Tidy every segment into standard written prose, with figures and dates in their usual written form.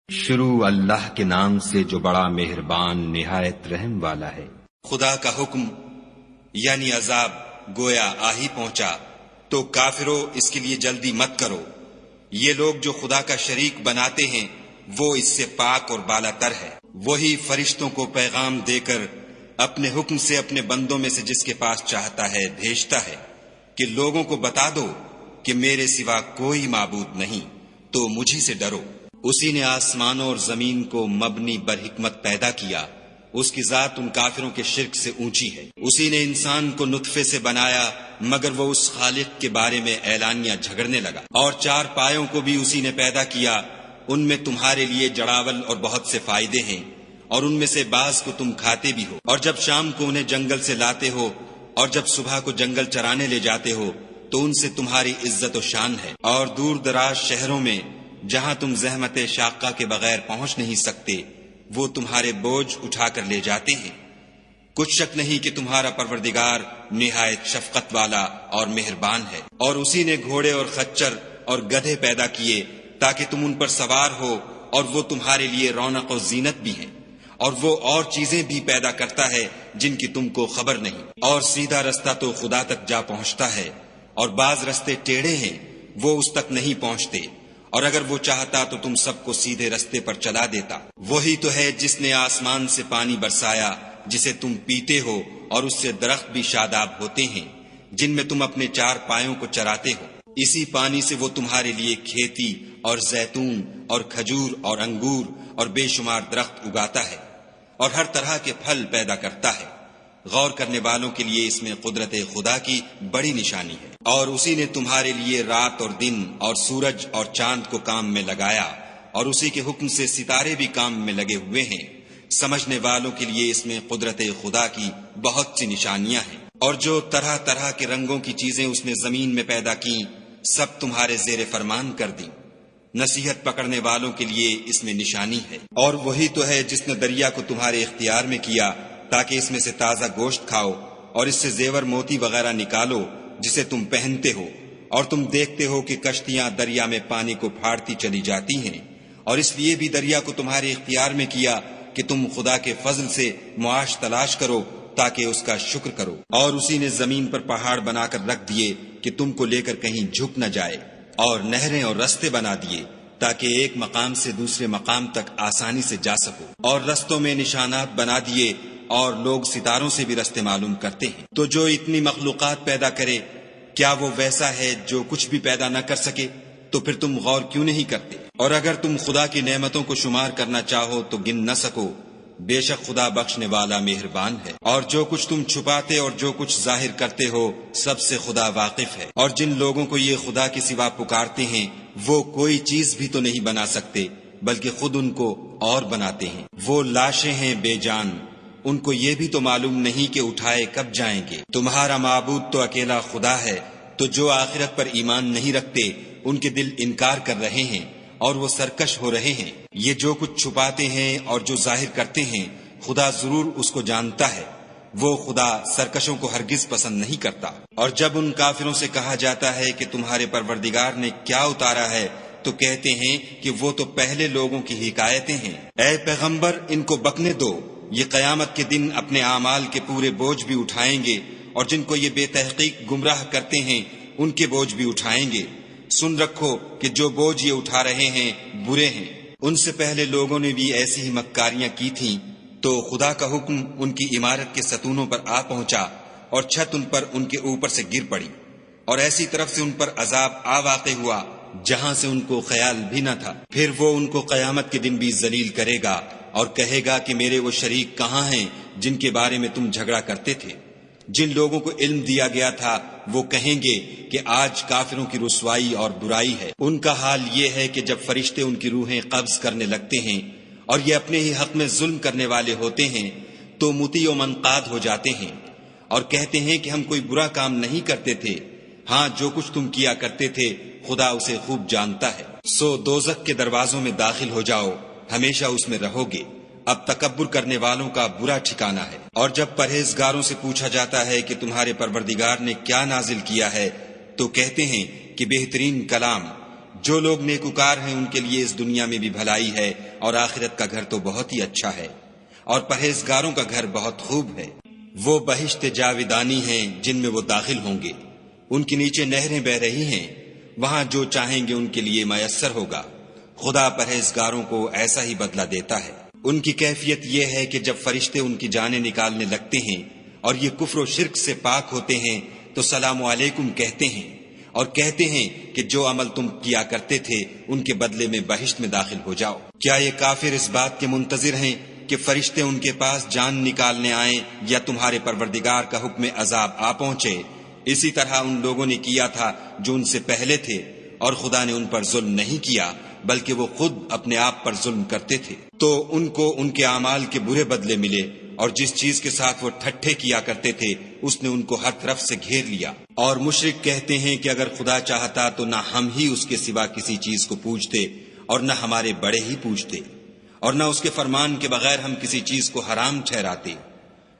شروع اللہ کے نام سے جو بڑا مہربان نہایت رحم والا ہے۔ خدا کا حکم یعنی عذاب گویا آ ہی پہنچا تو کافروں اس کے لیے جلدی مت کرو۔ یہ لوگ جو خدا کا شریک بناتے ہیں وہ اس سے پاک اور بالا تر ہے۔ وہی فرشتوں کو پیغام دے کر اپنے حکم سے اپنے بندوں میں سے جس کے پاس چاہتا ہے بھیجتا ہے کہ لوگوں کو بتا دو کہ میرے سوا کوئی معبود نہیں، تو مجھی سے ڈرو۔ اسی نے آسمانوں اور زمین کو مبنی بر حکمت پیدا کیا، اس کی ذات ان کافروں کے شرک سے اونچی ہے۔ اسی نے انسان کو نطفے سے بنایا مگر وہ اس خالق کے بارے میں اعلانیہ جھگڑنے لگا۔ اور چار پایوں کو بھی اسی نے پیدا کیا، ان میں تمہارے لیے جڑاول اور بہت سے فائدے ہیں، اور ان میں سے بعض کو تم کھاتے بھی ہو۔ اور جب شام کو انہیں جنگل سے لاتے ہو اور جب صبح کو جنگل چرانے لے جاتے ہو تو ان سے تمہاری عزت و شان ہے۔ اور دور دراز شہروں میں جہاں تم زحمت شاقہ کے بغیر پہنچ نہیں سکتے وہ تمہارے بوجھ اٹھا کر لے جاتے ہیں۔ کچھ شک نہیں کہ تمہارا پروردگار نہایت شفقت والا اور مہربان ہے۔ اور اسی نے گھوڑے اور خچر اور گدھے پیدا کیے تاکہ تم ان پر سوار ہو، اور وہ تمہارے لیے رونق و زینت بھی ہیں۔ اور وہ اور چیزیں بھی پیدا کرتا ہے جن کی تم کو خبر نہیں۔ اور سیدھا رستہ تو خدا تک جا پہنچتا ہے، اور بعض رستے ٹیڑھے ہیں وہ اس تک نہیں پہنچتے، اور اگر وہ چاہتا تو تم سب کو سیدھے رستے پر چلا دیتا۔ وہی تو ہے جس نے آسمان سے پانی برسایا جسے تم پیتے ہو، اور اس سے درخت بھی شاداب ہوتے ہیں جن میں تم اپنے چار پایوں کو چراتے ہو۔ اسی پانی سے وہ تمہارے لیے کھیتی اور زیتون اور کھجور اور انگور اور بے شمار درخت اگاتا ہے، اور ہر طرح کے پھل پیدا کرتا ہے۔ غور کرنے والوں کے لیے اس میں قدرت خدا کی بڑی نشانی ہے۔ اور اسی نے تمہارے لیے رات اور دن اور سورج اور چاند کو کام میں لگایا، اور اسی کے حکم سے ستارے بھی کام میں لگے ہوئے ہیں۔ سمجھنے والوں کے لیے اس میں قدرت خدا کی بہت سی نشانیاں ہیں۔ اور جو طرح طرح کے رنگوں کی چیزیں اس نے زمین میں پیدا کی سب تمہارے زیر فرمان کر دیں۔ نصیحت پکڑنے والوں کے لیے اس میں نشانی ہے۔ اور وہی تو ہے جس نے دریا کو تمہارے اختیار میں کیا تاکہ اس میں سے تازہ گوشت کھاؤ، اور اس سے زیور موتی وغیرہ نکالو جسے تم پہنتے ہو، اور تم دیکھتے ہو کہ کشتیاں دریا میں پانی کو پھاڑتی چلی جاتی ہیں۔ اور اس لیے بھی دریا کو تمہارے اختیار میں کیا کہ تم خدا کے فضل سے معاش تلاش کرو تاکہ اس کا شکر کرو۔ اور اسی نے زمین پر پہاڑ بنا کر رکھ دیے کہ تم کو لے کر کہیں جھک نہ جائے، اور نہریں اور رستے بنا دیے تاکہ ایک مقام سے دوسرے مقام تک آسانی سے جا سکو۔ اور رستوں میں نشانات بنا دیے، اور لوگ ستاروں سے بھی رستے معلوم کرتے ہیں۔ تو جو اتنی مخلوقات پیدا کرے کیا وہ ویسا ہے جو کچھ بھی پیدا نہ کر سکے؟ تو پھر تم غور کیوں نہیں کرتے؟ اور اگر تم خدا کی نعمتوں کو شمار کرنا چاہو تو گن نہ سکو، بے شک خدا بخشنے والا مہربان ہے۔ اور جو کچھ تم چھپاتے اور جو کچھ ظاہر کرتے ہو سب سے خدا واقف ہے۔ اور جن لوگوں کو یہ خدا کے سوا پکارتے ہیں وہ کوئی چیز بھی تو نہیں بنا سکتے بلکہ خود ان کو اور بناتے ہیں۔ وہ لاشیں ہیں بے جان، ان کو یہ بھی تو معلوم نہیں کہ اٹھائے کب جائیں گے۔ تمہارا معبود تو اکیلا خدا ہے، تو جو آخرت پر ایمان نہیں رکھتے ان کے دل انکار کر رہے ہیں اور وہ سرکش ہو رہے ہیں۔ یہ جو کچھ چھپاتے ہیں اور جو ظاہر کرتے ہیں خدا ضرور اس کو جانتا ہے۔ وہ خدا سرکشوں کو ہرگز پسند نہیں کرتا۔ اور جب ان کافروں سے کہا جاتا ہے کہ تمہارے پروردگار نے کیا اتارا ہے تو کہتے ہیں کہ وہ تو پہلے لوگوں کی حکایتیں ہیں۔ اے پیغمبر ان کو بکنے دو، یہ قیامت کے دن اپنے اعمال کے پورے بوجھ بھی اٹھائیں گے، اور جن کو یہ بے تحقیق گمراہ کرتے ہیں ان کے بوجھ بھی اٹھائیں گے۔ سن رکھو کہ جو بوجھ یہ اٹھا رہے ہیں برے ہیں۔ ان سے پہلے لوگوں نے بھی ایسی ہی مکاریاں کی تھیں، تو خدا کا حکم ان کی عمارت کے ستونوں پر آ پہنچا اور چھت ان پر ان کے اوپر سے گر پڑی، اور ایسی طرف سے ان پر عذاب آ واقع ہوا جہاں سے ان کو خیال بھی نہ تھا۔ پھر وہ ان کو قیامت کے دن بھی ذلیل کرے گا اور کہے گا کہ میرے وہ شریک کہاں ہیں جن کے بارے میں تم جھگڑا کرتے تھے؟ جن لوگوں کو علم دیا گیا تھا وہ کہیں گے کہ آج کافروں کی رسوائی اور برائی ہے۔ ان کا حال یہ ہے کہ جب فرشتے ان کی روحیں قبض کرنے لگتے ہیں اور یہ اپنے ہی حق میں ظلم کرنے والے ہوتے ہیں تو مطیع و منقاد ہو جاتے ہیں اور کہتے ہیں کہ ہم کوئی برا کام نہیں کرتے تھے، ہاں جو کچھ تم کیا کرتے تھے خدا اسے خوب جانتا ہے۔ سو دوزخ کے دروازوں میں داخل ہو جاؤ، ہمیشہ اس میں رہو گے، اب تکبر کرنے والوں کا برا ٹھکانہ ہے۔ اور جب پرہیزگاروں سے پوچھا جاتا ہے کہ تمہارے پروردگار نے کیا نازل کیا ہے تو کہتے ہیں کہ بہترین کلام، جو لوگ نیکوکار ہیں ان کے لیے اس دنیا میں بھی بھلائی ہے اور آخرت کا گھر تو بہت ہی اچھا ہے، اور پرہیزگاروں کا گھر بہت خوب ہے۔ وہ بہشت جاویدانی ہیں جن میں وہ داخل ہوں گے، ان کے نیچے نہریں بہ رہی ہیں، وہاں جو چاہیں گے ان کے لیے میسر ہوگا۔ خدا پرہیزگاروں کو ایسا ہی بدلہ دیتا ہے۔ ان کی کیفیت یہ ہے کہ جب فرشتے ان کی جانیں نکالنے لگتے ہیں اور یہ کفر و شرک سے پاک ہوتے ہیں تو سلام علیکم کہتے ہیں اور کہتے ہیں کہ جو عمل تم کیا کرتے تھے ان کے بدلے میں بہشت میں داخل ہو جاؤ۔ کیا یہ کافر اس بات کے منتظر ہیں کہ فرشتے ان کے پاس جان نکالنے آئیں یا تمہارے پروردگار کا حکم عذاب آ پہنچے؟ اسی طرح ان لوگوں نے کیا تھا جو ان سے پہلے تھے، اور خدا نے ان پر ظلم نہیں کیا بلکہ وہ خود اپنے آپ پر ظلم کرتے تھے۔ تو ان کو ان کے اعمال کے برے بدلے ملے، اور جس چیز کے ساتھ وہ ٹھٹھے کیا کرتے تھے اس نے ان کو ہر طرف سے گھیر لیا۔ اور مشرک کہتے ہیں کہ اگر خدا چاہتا تو نہ ہم ہی اس کے سوا کسی چیز کو پوجتے اور نہ ہمارے بڑے ہی پوجتے، اور نہ اس کے فرمان کے بغیر ہم کسی چیز کو حرام ٹھہراتے۔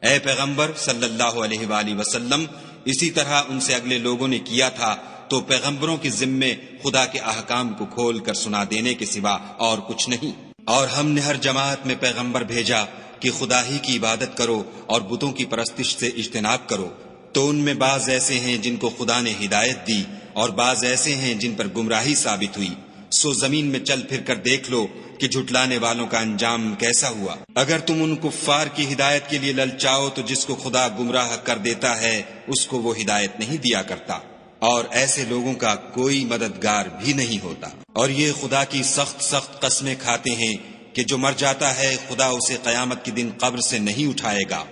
اے پیغمبر صلی اللہ علیہ وآلہ وسلم، اسی طرح ان سے اگلے لوگوں نے کیا تھا، تو پیغمبروں کے ذمے خدا کے احکام کو کھول کر سنا دینے کے سوا اور کچھ نہیں۔ اور ہم نے ہر جماعت میں پیغمبر بھیجا کہ خدا ہی کی عبادت کرو اور بتوں کی پرستش سے اجتناب کرو، تو ان میں بعض ایسے ہیں جن کو خدا نے ہدایت دی اور بعض ایسے ہیں جن پر گمراہی ثابت ہوئی۔ سو زمین میں چل پھر کر دیکھ لو کہ جھٹلانے والوں کا انجام کیسا ہوا۔ اگر تم ان کفار کی ہدایت کے لیے للچاؤ تو جس کو خدا گمراہ کر دیتا ہے اس کو وہ ہدایت نہیں دیا کرتا، اور ایسے لوگوں کا کوئی مددگار بھی نہیں ہوتا۔ اور یہ خدا کی سخت سخت قسمیں کھاتے ہیں کہ جو مر جاتا ہے خدا اسے قیامت کے دن قبر سے نہیں اٹھائے گا۔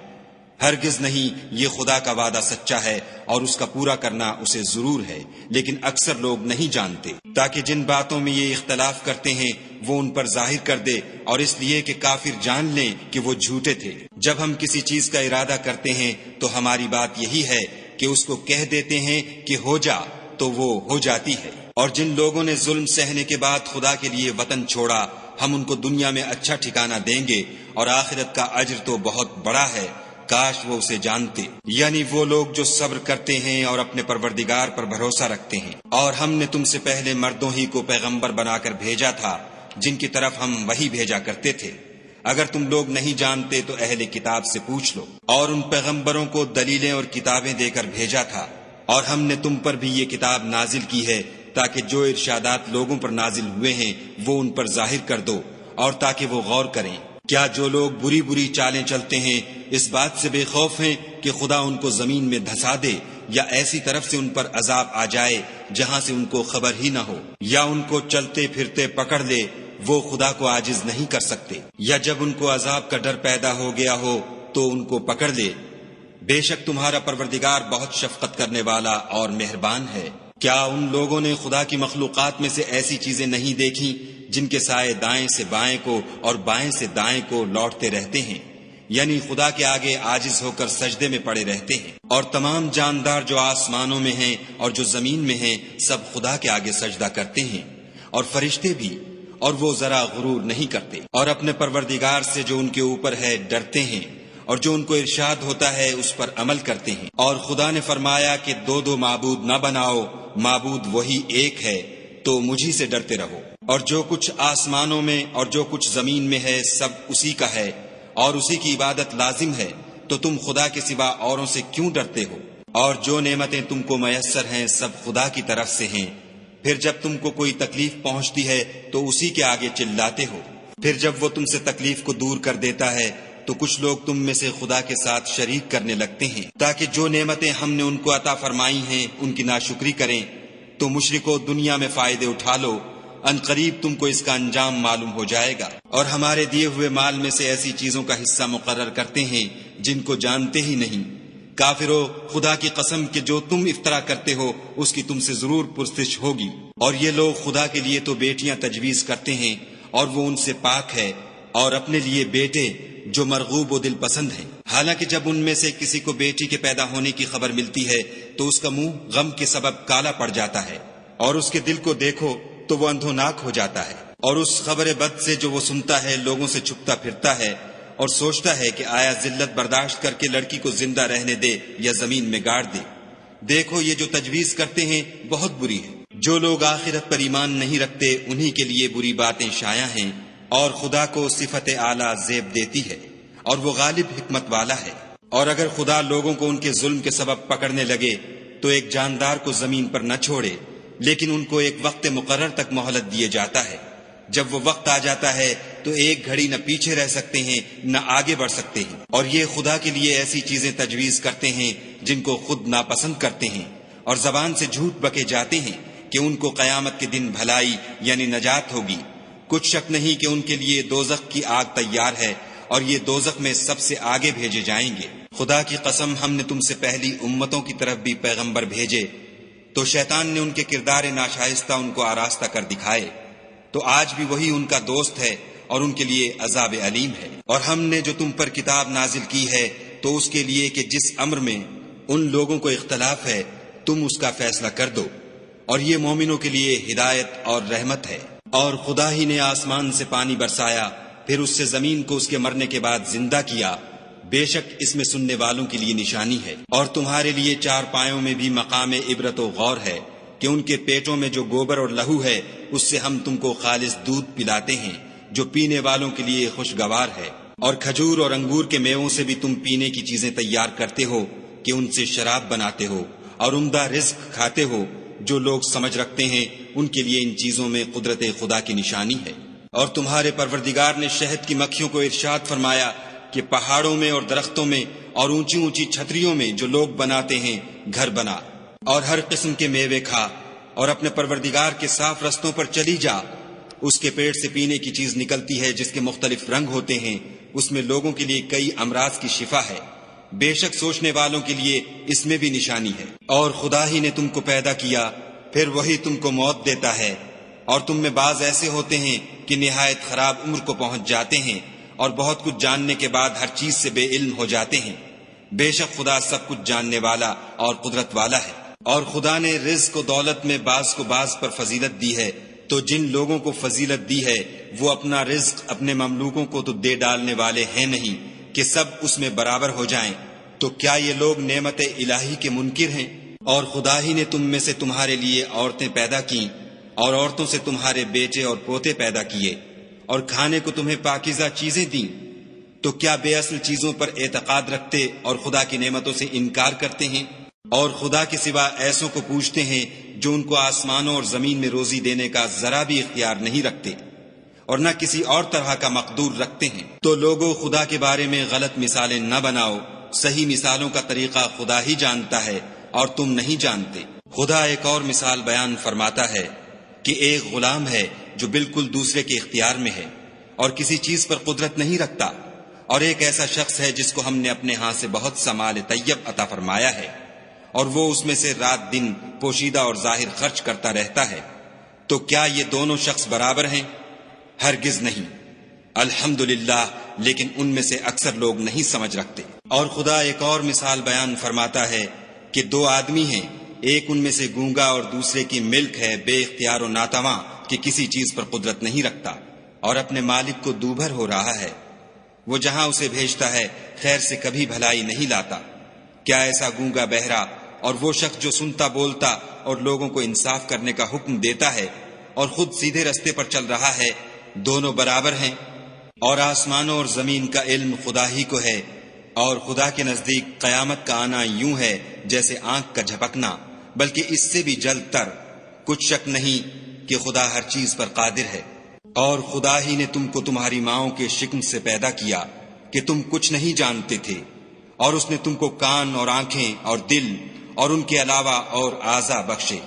ہرگز نہیں، یہ خدا کا وعدہ سچا ہے اور اس کا پورا کرنا اسے ضرور ہے، لیکن اکثر لوگ نہیں جانتے۔ تاکہ جن باتوں میں یہ اختلاف کرتے ہیں وہ ان پر ظاہر کر دے، اور اس لیے کہ کافر جان لیں کہ وہ جھوٹے تھے۔ جب ہم کسی چیز کا ارادہ کرتے ہیں تو ہماری بات یہی ہے کہ اس کو کہہ دیتے ہیں کہ ہو جا، تو وہ ہو جاتی ہے۔ اور جن لوگوں نے ظلم سہنے کے بعد خدا کے لیے وطن چھوڑا، ہم ان کو دنیا میں اچھا ٹھکانہ دیں گے، اور آخرت کا اجر تو بہت بڑا ہے، کاش وہ اسے جانتے۔ یعنی وہ لوگ جو صبر کرتے ہیں اور اپنے پروردگار پر بھروسہ رکھتے ہیں۔ اور ہم نے تم سے پہلے مردوں ہی کو پیغمبر بنا کر بھیجا تھا جن کی طرف ہم وحی بھیجا کرتے تھے۔ اگر تم لوگ نہیں جانتے تو اہل کتاب سے پوچھ لو۔ اور ان پیغمبروں کو دلیلیں اور کتابیں دے کر بھیجا تھا، اور ہم نے تم پر بھی یہ کتاب نازل کی ہے تاکہ جو ارشادات لوگوں پر نازل ہوئے ہیں وہ ان پر ظاہر کر دو، اور تاکہ وہ غور کریں۔ کیا جو لوگ بری بری چالیں چلتے ہیں اس بات سے بے خوف ہیں کہ خدا ان کو زمین میں دھسا دے، یا ایسی طرف سے ان پر عذاب آ جائے جہاں سے ان کو خبر ہی نہ ہو، یا ان کو چلتے پھرتے پکڑ لے؟ وہ خدا کو عاجز نہیں کر سکتے۔ یا جب ان کو عذاب کا ڈر پیدا ہو گیا ہو تو ان کو پکڑ لے۔ بے شک تمہارا پروردگار بہت شفقت کرنے والا اور مہربان ہے۔ کیا ان لوگوں نے خدا کی مخلوقات میں سے ایسی چیزیں نہیں دیکھی جن کے سائے دائیں سے بائیں کو اور بائیں سے دائیں کو لوٹتے رہتے ہیں؟ یعنی خدا کے آگے عاجز ہو کر سجدے میں پڑے رہتے ہیں۔ اور تمام جاندار جو آسمانوں میں ہیں اور جو زمین میں ہیں سب خدا کے آگے سجدہ کرتے ہیں، اور فرشتے بھی، اور وہ ذرا غرور نہیں کرتے، اور اپنے پروردگار سے جو ان کے اوپر ہے ڈرتے ہیں، اور جو ان کو ارشاد ہوتا ہے اس پر عمل کرتے ہیں۔ اور خدا نے فرمایا کہ دو معبود نہ بناؤ، معبود وہی ایک ہے، تو مجھی سے ڈرتے رہو۔ اور جو کچھ آسمانوں میں اور جو کچھ زمین میں ہے سب اسی کا ہے، اور اسی کی عبادت لازم ہے، تو تم خدا کے سوا اوروں سے کیوں ڈرتے ہو؟ اور جو نعمتیں تم کو میسر ہیں سب خدا کی طرف سے ہیں۔ پھر جب تم کو کوئی تکلیف پہنچتی ہے تو اسی کے آگے چلاتے ہو، پھر جب وہ تم سے تکلیف کو دور کر دیتا ہے تو کچھ لوگ تم میں سے خدا کے ساتھ شریک کرنے لگتے ہیں تاکہ جو نعمتیں ہم نے ان کو عطا فرمائی ہیں ان کی ناشکری کریں۔ تو مشرکو دنیا میں فائدے اٹھا لو، ان قریب تم کو اس کا انجام معلوم ہو جائے گا۔ اور ہمارے دیے ہوئے مال میں سے ایسی چیزوں کا حصہ مقرر کرتے ہیں جن کو جانتے ہی نہیں۔ کافرو، خدا کی قسم کہ جو تم افطرا کرتے ہو اس کی تم سے ضرور پرسش ہوگی۔ اور یہ لوگ خدا کے لیے تو بیٹیاں تجویز کرتے ہیں اور وہ ان سے پاک ہے، اور اپنے لیے بیٹے جو مرغوب و دل پسند ہیں۔ حالانکہ جب ان میں سے کسی کو بیٹی کے پیدا ہونے کی خبر ملتی ہے تو اس کا منہ غم کے سبب کالا پڑ جاتا ہے، اور اس کے دل کو دیکھو تو وہ اندھوناک ہو جاتا ہے۔ اور اس خبر بد سے جو وہ سنتا ہے لوگوں سے چھپتا پھرتا ہے اور سوچتا ہے کہ آیا ذلت برداشت کر کے لڑکی کو زندہ رہنے دے یا زمین میں گاڑ دے۔ دیکھو یہ جو تجویز کرتے ہیں بہت بری ہے۔ جو لوگ آخرت پر ایمان نہیں رکھتے انہی کے لیے بری باتیں شائع ہیں، اور خدا کو صفت اعلیٰ زیب دیتی ہے، اور وہ غالب حکمت والا ہے۔ اور اگر خدا لوگوں کو ان کے ظلم کے سبب پکڑنے لگے تو ایک جاندار کو زمین پر نہ چھوڑے، لیکن ان کو ایک وقت مقرر تک مہلت دیے جاتا ہے۔ جب وہ وقت آ جاتا ہے تو ایک گھڑی نہ پیچھے رہ سکتے ہیں نہ آگے بڑھ سکتے ہیں، اور یہ خدا کے لیے ایسی چیزیں تجویز کرتے ہیں جن کو خود ناپسند کرتے ہیں، اور زبان سے جھوٹ بکے جاتے ہیں کہ ان کو قیامت کے دن بھلائی یعنی نجات ہوگی۔ کچھ شک نہیں کہ ان کے لیے دوزخ کی آگ تیار ہے، اور یہ دوزخ میں سب سے آگے بھیجے جائیں گے۔ خدا کی قسم، ہم نے تم سے پہلی امتوں کی طرف بھی پیغمبر بھیجے، تو شیطان نے ان کے کردار ناشائستہ ان کو آراستہ کر دکھائے، تو آج بھی وہی ان کا دوست ہے اور ان کے لیے عذاب علیم ہے۔ اور ہم نے جو تم پر کتاب نازل کی ہے تو اس کے لیے کہ جس امر میں ان لوگوں کو اختلاف ہے تم اس کا فیصلہ کر دو، اور یہ مومنوں کے لیے ہدایت اور رحمت ہے۔ اور خدا ہی نے آسمان سے پانی برسایا، پھر اس سے زمین کو اس کے مرنے کے بعد زندہ کیا، بے شک اس میں سننے والوں کے لیے نشانی ہے۔ اور تمہارے لیے چار پایوں میں بھی مقام عبرت و غور ہے کہ ان کے پیٹوں میں جو گوبر اور لہو ہے اس سے ہم تم کو خالص دودھ پلاتے ہیں جو پینے والوں کے لیے خوشگوار ہے، اور کھجور اور انگور کے میووں سے بھی تم پینے کی چیزیں تیار کرتے ہو کہ ان سے شراب بناتے ہو، اور عمدہ رزق کھاتے ہو۔ جو لوگ سمجھ رکھتے ہیں ان کے لیے ان چیزوں میں قدرت خدا کی نشانی ہے۔ اور تمہارے پروردگار نے شہد کی مکھیوں کو ارشاد فرمایا کہ پہاڑوں میں اور درختوں میں اور اونچی اونچی چھتریوں میں جو لوگ بناتے ہیں گھر بنا، اور ہر قسم کے میوے کھا، اور اپنے پروردگار کے صاف رستوں پر چلی جا۔ اس کے پیٹ سے پینے کی چیز نکلتی ہے جس کے مختلف رنگ ہوتے ہیں، اس میں لوگوں کے لیے کئی امراض کی شفا ہے، بے شک سوچنے والوں کے لیے اس میں بھی نشانی ہے۔ اور خدا ہی نے تم کو پیدا کیا، پھر وہی تم کو موت دیتا ہے، اور تم میں بعض ایسے ہوتے ہیں کہ نہایت خراب عمر کو پہنچ جاتے ہیں، اور بہت کچھ جاننے کے بعد ہر چیز سے بے علم ہو جاتے ہیں۔ بے شک خدا سب کچھ جاننے والا اور قدرت والا ہے۔ اور خدا نے رزق و دولت میں بعض کو بعض پر فضیلت دی ہے، تو جن لوگوں کو فضیلت دی ہے وہ اپنا رزق اپنے مملوکوں کو تو دے ڈالنے والے ہیں نہیں کہ سب اس میں برابر ہو جائیں۔ تو کیا یہ لوگ نعمت الہی کے منکر ہیں؟ اور خدا ہی نے تم میں سے تمہارے لیے عورتیں پیدا کیں، اور عورتوں سے تمہارے بیٹے اور پوتے پیدا کیے، اور کھانے کو تمہیں پاکیزہ چیزیں دیں۔ تو کیا بے اصل چیزوں پر اعتقاد رکھتے اور خدا کی نعمتوں سے انکار کرتے ہیں؟ اور خدا کے سوا ایسوں کو پوچھتے ہیں جو ان کو آسمانوں اور زمین میں روزی دینے کا ذرا بھی اختیار نہیں رکھتے، اور نہ کسی اور طرح کا مقدور رکھتے ہیں۔ تو لوگوں، خدا کے بارے میں غلط مثالیں نہ بناؤ، صحیح مثالوں کا طریقہ خدا ہی جانتا ہے اور تم نہیں جانتے۔ خدا ایک اور مثال بیان فرماتا ہے کہ ایک غلام ہے جو بالکل دوسرے کے اختیار میں ہے اور کسی چیز پر قدرت نہیں رکھتا، اور ایک ایسا شخص ہے جس کو ہم نے اپنے ہاں سے بہت سا مال طیب عطا فرمایا ہے، اور وہ اس میں سے رات دن پوشیدہ اور ظاہر خرچ کرتا رہتا ہے۔ تو کیا یہ دونوں شخص برابر ہیں؟ ہرگز نہیں۔ الحمدللہ، لیکن ان میں سے اکثر لوگ نہیں سمجھ رکھتے۔ اور خدا ایک اور مثال بیان فرماتا ہے کہ دو آدمی ہیں، ایک ان میں سے گونگا اور دوسرے کی ملک ہے بے اختیار و ناتواں کہ کسی چیز پر قدرت نہیں رکھتا، اور اپنے مالک کو دوبھر ہو رہا ہے، وہ جہاں اسے بھیجتا ہے خیر سے کبھی بھلائی نہیں لاتا۔ کیا ایسا گونگا بہرا اور وہ شخص جو سنتا بولتا اور لوگوں کو انصاف کرنے کا حکم دیتا ہے اور خود سیدھے رستے پر چل رہا ہے، دونوں برابر ہیں؟ اور آسمانوں اور زمین کا علم خدا ہی کو ہے، اور خدا کے نزدیک قیامت کا آنا یوں ہے جیسے آنکھ کا جھپکنا، بلکہ اس سے بھی جلد تر۔ کچھ شک نہیں کہ خدا ہر چیز پر قادر ہے۔ اور خدا ہی نے تم کو تمہاری ماؤں کے شکم سے پیدا کیا کہ تم کچھ نہیں جانتے تھے، اور اس نے تم کو کان اور آنکھیں اور دل اور ان کے علاوہ اور اعضاء بخشے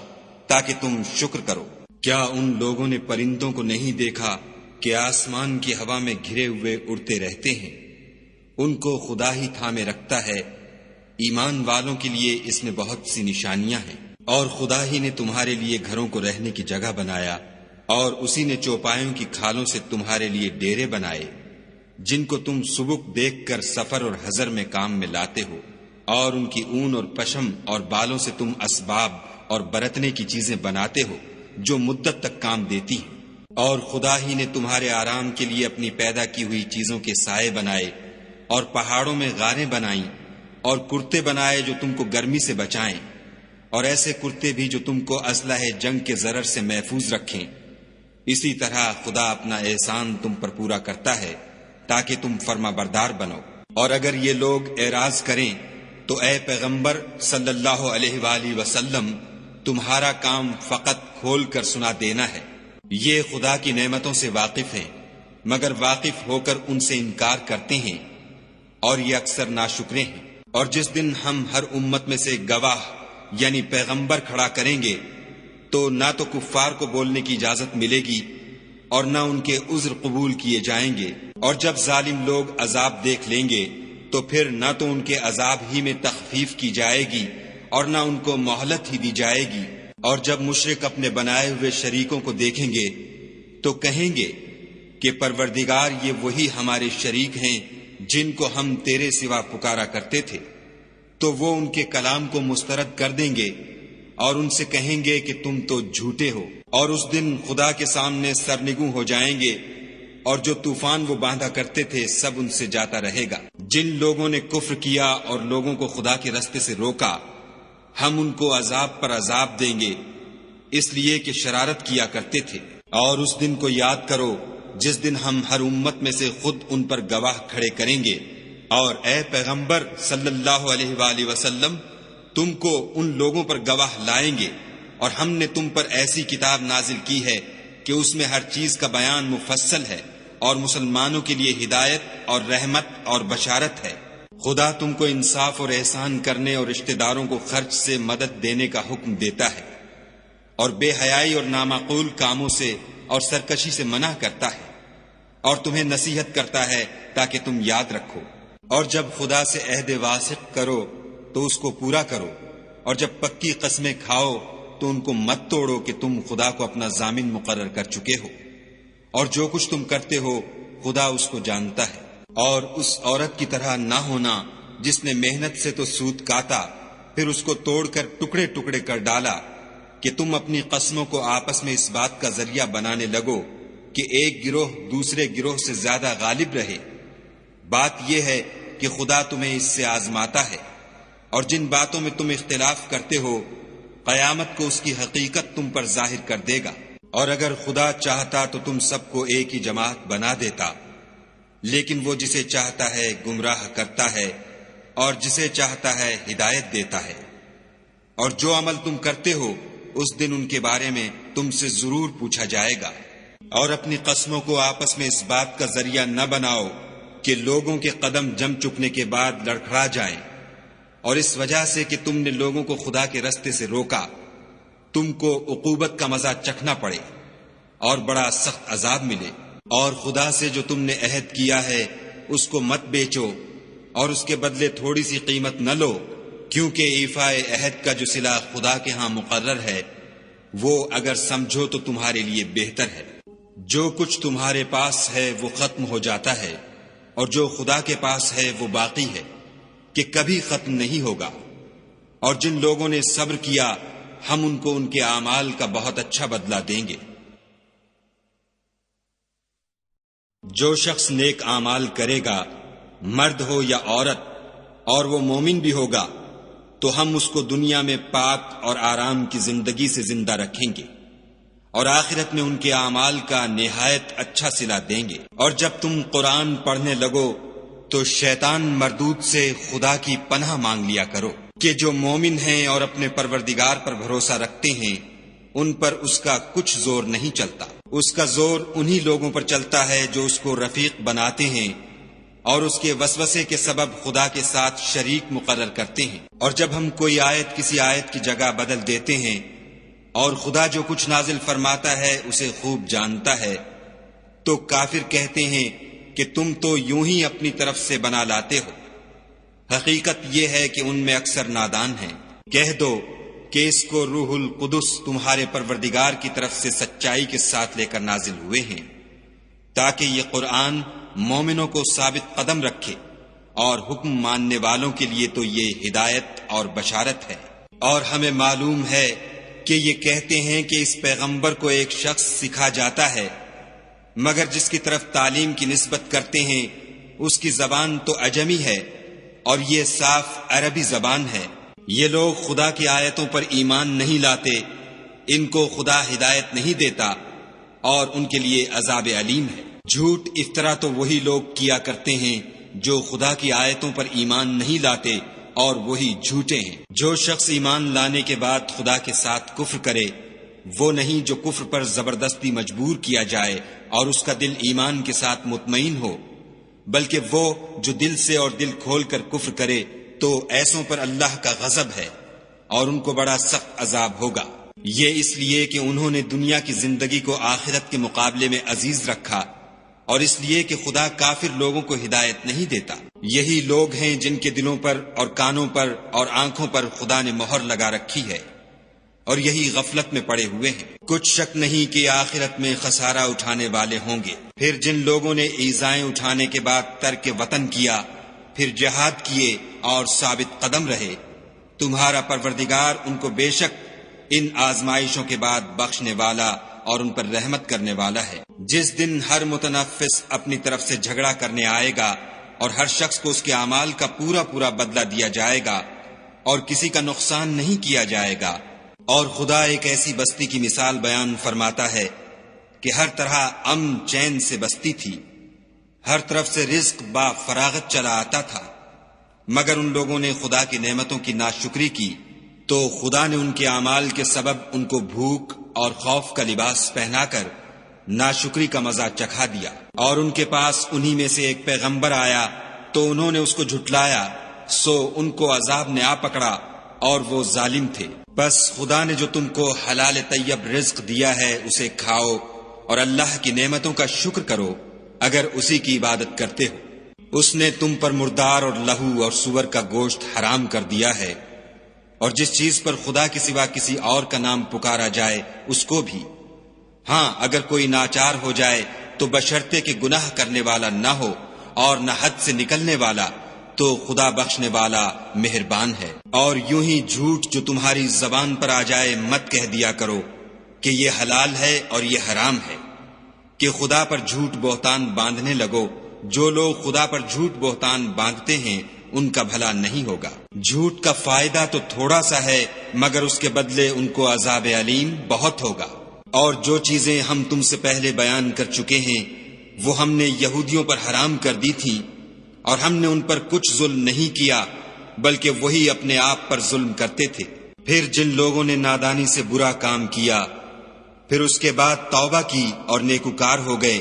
تاکہ تم شکر کرو۔ کیا ان لوگوں نے پرندوں کو نہیں دیکھا کہ آسمان کی ہوا میں گھرے ہوئے اڑتے رہتے ہیں؟ ان کو خدا ہی تھامے رکھتا ہے۔ ایمان والوں کے لیے اس میں بہت سی نشانیاں ہیں۔ اور خدا ہی نے تمہارے لیے گھروں کو رہنے کی جگہ بنایا، اور اسی نے چوپایوں کی کھالوں سے تمہارے لیے ڈیرے بنائے جن کو تم سبک دیکھ کر سفر اور حضر میں کام میں لاتے ہو، اور ان کی اون اور پشم اور بالوں سے تم اسباب اور برتنے کی چیزیں بناتے ہو جو مدت تک کام دیتی ہیں۔ اور خدا ہی نے تمہارے آرام کے لیے اپنی پیدا کی ہوئی چیزوں کے سائے بنائے، اور پہاڑوں میں غاریں بنائیں، اور کرتے بنائے جو تم کو گرمی سے بچائیں، اور ایسے کرتے بھی جو تم کو اسلحہ جنگ کے ضرر سے محفوظ رکھیں۔ اسی طرح خدا اپنا احسان تم پر پورا کرتا ہے تاکہ تم فرما بردار بنو۔ اور اگر یہ لوگ اعراض کریں تو اے پیغمبر صلی اللہ علیہ وآلہ وسلم، تمہارا کام فقط کھول کر سنا دینا ہے۔ یہ خدا کی نعمتوں سے واقف ہیں، مگر واقف ہو کر ان سے انکار کرتے ہیں، اور یہ اکثر ناشکرے ہیں۔ اور جس دن ہم ہر امت میں سے گواہ یعنی پیغمبر کھڑا کریں گے تو نہ تو کفار کو بولنے کی اجازت ملے گی اور نہ ان کے عذر قبول کیے جائیں گے۔ اور جب ظالم لوگ عذاب دیکھ لیں گے تو پھر نہ تو ان کے عذاب ہی میں تخفیف کی جائے گی اور نہ ان کو مہلت ہی دی جائے گی۔ اور جب مشرک اپنے بنائے ہوئے شریکوں کو دیکھیں گے تو کہیں گے کہ پروردگار، یہ وہی ہمارے شریک ہیں جن کو ہم تیرے سوا پکارا کرتے تھے۔ تو وہ ان کے کلام کو مسترد کر دیں گے اور ان سے کہیں گے کہ تم تو جھوٹے ہو۔ اور اس دن خدا کے سامنے سرنگوں ہو جائیں گے، اور جو طوفان وہ باندھا کرتے تھے سب ان سے جاتا رہے گا۔ جن لوگوں نے کفر کیا اور لوگوں کو خدا کے رستے سے روکا، ہم ان کو عذاب پر عذاب دیں گے، اس لیے کہ شرارت کیا کرتے تھے۔ اور اس دن کو یاد کرو جس دن ہم ہر امت میں سے خود ان پر گواہ کھڑے کریں گے۔ اور اے پیغمبر صلی اللہ علیہ وآلہ وسلم، تم کو ان لوگوں پر گواہ لائیں گے، اور ہم نے تم پر ایسی کتاب نازل کی ہے کہ اس میں ہر چیز کا بیان مفصل ہے، اور مسلمانوں کے لیے ہدایت اور رحمت اور بشارت ہے۔ خدا تم کو انصاف اور احسان کرنے اور رشتہ داروں کو خرچ سے مدد دینے کا حکم دیتا ہے، اور بے حیائی اور نامعقول کاموں سے اور سرکشی سے منع کرتا ہے، اور تمہیں نصیحت کرتا ہے تاکہ تم یاد رکھو۔ اور جب خدا سے عہد واثق کرو تو اس کو پورا کرو، اور جب پکی قسمیں کھاؤ تو ان کو مت توڑو کہ تم خدا کو اپنا ضامن مقرر کر چکے ہو، اور جو کچھ تم کرتے ہو خدا اس کو جانتا ہے۔ اور اس عورت کی طرح نہ ہونا جس نے محنت سے تو سود کاتا، پھر اس کو توڑ کر ٹکڑے ٹکڑے کر ڈالا، کہ تم اپنی قسموں کو آپس میں اس بات کا ذریعہ بنانے لگو کہ ایک گروہ دوسرے گروہ سے زیادہ غالب رہے۔ بات یہ ہے کہ خدا تمہیں اس سے آزماتا ہے، اور جن باتوں میں تم اختلاف کرتے ہو قیامت کو اس کی حقیقت تم پر ظاہر کر دے گا۔ اور اگر خدا چاہتا تو تم سب کو ایک ہی جماعت بنا دیتا، لیکن وہ جسے چاہتا ہے گمراہ کرتا ہے اور جسے چاہتا ہے ہدایت دیتا ہے۔ اور جو عمل تم کرتے ہو اس دن ان کے بارے میں تم سے ضرور پوچھا جائے گا۔ اور اپنی قسموں کو آپس میں اس بات کا ذریعہ نہ بناؤ کہ لوگوں کے قدم جم چکنے کے بعد لڑکھڑا جائیں، اور اس وجہ سے کہ تم نے لوگوں کو خدا کے رستے سے روکا تم کو عقوبت کا مزہ چکھنا پڑے اور بڑا سخت عذاب ملے۔ اور خدا سے جو تم نے عہد کیا ہے اس کو مت بیچو، اور اس کے بدلے تھوڑی سی قیمت نہ لو، کیونکہ ایفاء عہد کا جو صلہ خدا کے ہاں مقرر ہے وہ اگر سمجھو تو تمہارے لیے بہتر ہے۔ جو کچھ تمہارے پاس ہے وہ ختم ہو جاتا ہے، اور جو خدا کے پاس ہے وہ باقی ہے کہ کبھی ختم نہیں ہوگا۔ اور جن لوگوں نے صبر کیا ہم ان کو ان کے اعمال کا بہت اچھا بدلہ دیں گے۔ جو شخص نیک اعمال کرے گا، مرد ہو یا عورت، اور وہ مومن بھی ہوگا، تو ہم اس کو دنیا میں پاک اور آرام کی زندگی سے زندہ رکھیں گے، اور آخرت میں ان کے اعمال کا نہایت اچھا صلہ دیں گے۔ اور جب تم قرآن پڑھنے لگو تو شیطان مردود سے خدا کی پناہ مانگ لیا کرو، کہ جو مومن ہیں اور اپنے پروردگار پر بھروسہ رکھتے ہیں ان پر اس کا کچھ زور نہیں چلتا۔ اس کا زور انہی لوگوں پر چلتا ہے جو اس کو رفیق بناتے ہیں اور اس کے وسوسے کے سبب خدا کے ساتھ شریک مقرر کرتے ہیں۔ اور جب ہم کوئی آیت کسی آیت کی جگہ بدل دیتے ہیں، اور خدا جو کچھ نازل فرماتا ہے اسے خوب جانتا ہے، تو کافر کہتے ہیں کہ تم تو یوں ہی اپنی طرف سے بنا لاتے ہو۔ حقیقت یہ ہے کہ ان میں اکثر نادان ہیں۔ کہہ دو کہ اس کو روح القدس تمہارے پروردگار کی طرف سے سچائی کے ساتھ لے کر نازل ہوئے ہیں، تاکہ یہ قرآن مومنوں کو ثابت قدم رکھے، اور حکم ماننے والوں کے لیے تو یہ ہدایت اور بشارت ہے۔ اور ہمیں معلوم ہے کہ یہ کہتے ہیں کہ اس پیغمبر کو ایک شخص سکھا جاتا ہے، مگر جس کی طرف تعلیم کی نسبت کرتے ہیں اس کی زبان تو عجمی ہے اور یہ صاف عربی زبان ہے۔ یہ لوگ خدا کی آیتوں پر ایمان نہیں لاتے، ان کو خدا ہدایت نہیں دیتا اور ان کے لیے عذاب علیم ہے۔ جھوٹ افطرا تو وہی لوگ کیا کرتے ہیں جو خدا کی آیتوں پر ایمان نہیں لاتے اور وہی جھوٹے ہیں۔ جو شخص ایمان لانے کے بعد خدا کے ساتھ کفر کرے وہ نہیں جو کفر پر زبردستی مجبور کیا جائے اور اس کا دل ایمان کے ساتھ مطمئن ہو، بلکہ وہ جو دل سے اور دل کھول کر کفر کرے تو ایسوں پر اللہ کا غضب ہے اور ان کو بڑا سخت عذاب ہوگا۔ یہ اس لیے کہ انہوں نے دنیا کی زندگی کو آخرت کے مقابلے میں عزیز رکھا اور اس لیے کہ خدا کافر لوگوں کو ہدایت نہیں دیتا۔ یہی لوگ ہیں جن کے دلوں پر اور کانوں پر اور آنکھوں پر خدا نے مہر لگا رکھی ہے اور یہی غفلت میں پڑے ہوئے ہیں۔ کچھ شک نہیں کہ آخرت میں خسارہ اٹھانے والے ہوں گے۔ پھر جن لوگوں نے ایذائیں اٹھانے کے بعد ترک وطن کیا، پھر جہاد کیے اور ثابت قدم رہے، تمہارا پروردگار ان کو بے شک ان آزمائشوں کے بعد بخشنے والا اور ان پر رحمت کرنے والا ہے۔ جس دن ہر متنفس اپنی طرف سے جھگڑا کرنے آئے گا اور ہر شخص کو اس کے اعمال کا پورا پورا بدلہ دیا جائے گا اور کسی کا نقصان نہیں کیا جائے گا۔ اور خدا ایک ایسی بستی کی مثال بیان فرماتا ہے کہ ہر طرح امن چین سے بستی تھی، ہر طرف سے رزق با فراغت چلا آتا تھا، مگر ان لوگوں نے خدا کی نعمتوں کی ناشکری کی تو خدا نے ان کے اعمال کے سبب ان کو بھوک اور خوف کا لباس پہنا کر ناشکری کا مزہ چکھا دیا۔ اور ان کے پاس انہی میں سے ایک پیغمبر آیا تو انہوں نے اس کو جھٹلایا، سو ان کو عذاب نے آ پکڑا اور وہ ظالم تھے۔ بس خدا نے جو تم کو حلال طیب رزق دیا ہے اسے کھاؤ اور اللہ کی نعمتوں کا شکر کرو اگر اسی کی عبادت کرتے ہو۔ اس نے تم پر مردار اور لہو اور سور کا گوشت حرام کر دیا ہے اور جس چیز پر خدا کے سوا کسی اور کا نام پکارا جائے اس کو بھی۔ ہاں اگر کوئی ناچار ہو جائے تو بشرطے کہ گناہ کرنے والا نہ ہو اور نہ حد سے نکلنے والا، تو خدا بخشنے والا مہربان ہے۔ اور یوں ہی جھوٹ جو تمہاری زبان پر آ جائے مت کہہ دیا کرو کہ یہ حلال ہے اور یہ حرام ہے، کہ خدا پر جھوٹ بہتان باندھنے لگو۔ جو لوگ خدا پر جھوٹ بہتان باندھتے ہیں ان کا بھلا نہیں ہوگا۔ جھوٹ کا فائدہ تو تھوڑا سا ہے مگر اس کے بدلے ان کو عذاب علیم بہت ہوگا۔ اور جو چیزیں ہم تم سے پہلے بیان کر چکے ہیں وہ ہم نے یہودیوں پر حرام کر دی تھیں اور ہم نے ان پر کچھ ظلم نہیں کیا بلکہ وہی اپنے آپ پر ظلم کرتے تھے۔ پھر جن لوگوں نے نادانی سے برا کام کیا پھر اس کے بعد توبہ کی اور نیکوکار ہو گئے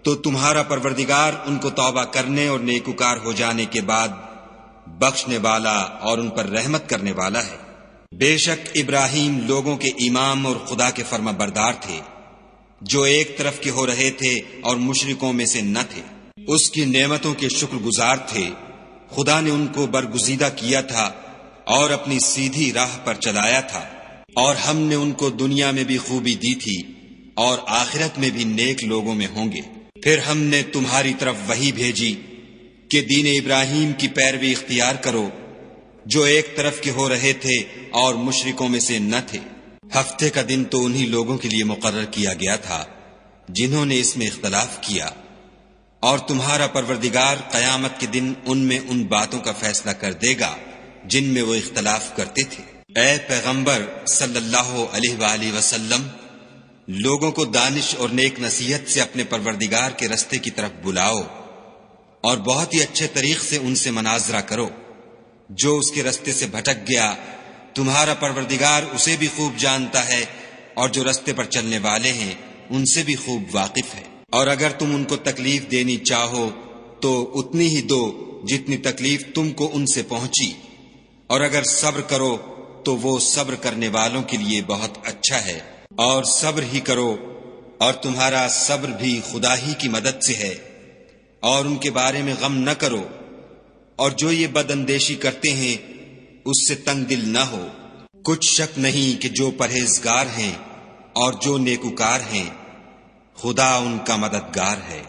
تو تمہارا پروردگار ان کو توبہ کرنے اور نیکوکار ہو جانے کے بعد بخشنے والا اور ان پر رحمت کرنے والا ہے۔ بے شک ابراہیم لوگوں کے امام اور خدا کے فرما بردار تھے جو ایک طرف کے ہو رہے تھے اور مشرکوں میں سے نہ تھے۔ اس کی نعمتوں کے شکر گزار تھے۔ خدا نے ان کو برگزیدہ کیا تھا اور اپنی سیدھی راہ پر چلایا تھا، اور ہم نے ان کو دنیا میں بھی خوبی دی تھی اور آخرت میں بھی نیک لوگوں میں ہوں گے۔ پھر ہم نے تمہاری طرف وحی بھیجی کہ دین ابراہیم کی پیروی اختیار کرو جو ایک طرف کے ہو رہے تھے اور مشرکوں میں سے نہ تھے۔ ہفتے کا دن تو انہی لوگوں کے لیے مقرر کیا گیا تھا جنہوں نے اس میں اختلاف کیا، اور تمہارا پروردگار قیامت کے دن ان میں ان باتوں کا فیصلہ کر دے گا جن میں وہ اختلاف کرتے تھے۔ اے پیغمبر صلی اللہ علیہ وآلہ وسلم، لوگوں کو دانش اور نیک نصیحت سے اپنے پروردگار کے رستے کی طرف بلاؤ اور بہت ہی اچھے طریق سے ان سے مناظرہ کرو۔ جو اس کے رستے سے بھٹک گیا تمہارا پروردگار اسے بھی خوب جانتا ہے، اور جو رستے پر چلنے والے ہیں ان سے بھی خوب واقف ہے۔ اور اگر تم ان کو تکلیف دینی چاہو تو اتنی ہی دو جتنی تکلیف تم کو ان سے پہنچی، اور اگر صبر کرو تو وہ صبر کرنے والوں کے لیے بہت اچھا ہے۔ اور صبر ہی کرو، اور تمہارا صبر بھی خدا ہی کی مدد سے ہے، اور ان کے بارے میں غم نہ کرو، اور جو یہ بد اندیشی کرتے ہیں اس سے تنگ دل نہ ہو۔ کچھ شک نہیں کہ جو پرہیزگار ہیں اور جو نیکوکار ہیں خدا ان کا مددگار ہے۔